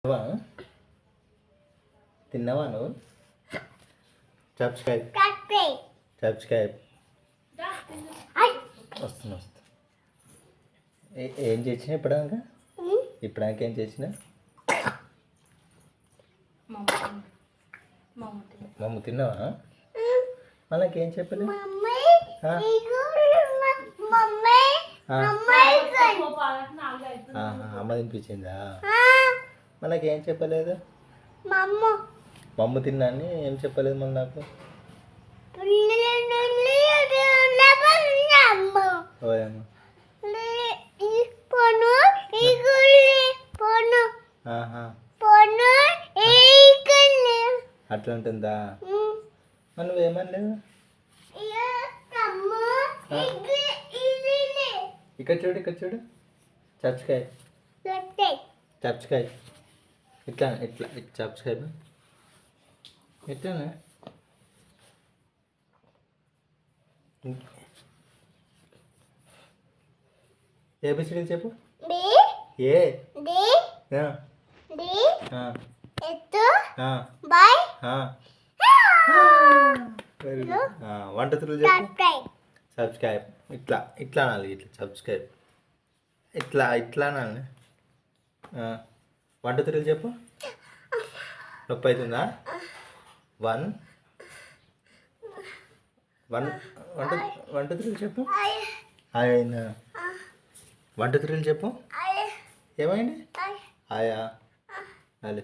తిన్నావా తిన్నావా నువ్వు సబ్స్క్రైబ్ సబ్స్క్రైబ్ వస్తున్నా ఏం చేసినా ఇప్పటిదాకా ఇప్పటిదాకా ఏం చేసినా మమ్మ తిన్నావా మనకేం చెప్పలేదు అమ్మ తినిపించిందా మనకేం చెప్పలేదు మమ్మ తిన్నా అని ఏం చెప్పలేదు మళ్ళీ నాకు అట్లా ఉంటుందా మరి నువ్వేమనలేదు ఇక్కడ చూడు సబ్స్క్రైబ్ సబ్స్క్రైబ్ ఇట్లా సబ్స్క్రైబ్ ఎట్లానే ఏబిసిడీలు చెప్పు ఏ వెరీ గుడ్ వంట త్రులు చెప్పు సబ్స్క్రైబ్ ఇట్లా అనాలి ఇట్లా సబ్స్క్రైబ్ ఇట్లా అనాలి వంట త్రులు చెప్పు నొప్పి అవుతుందా వన్ వంట త్రులు చెప్పు ఆయన వంట త్రులు చెప్పు ఏమైంది ఆయా అలే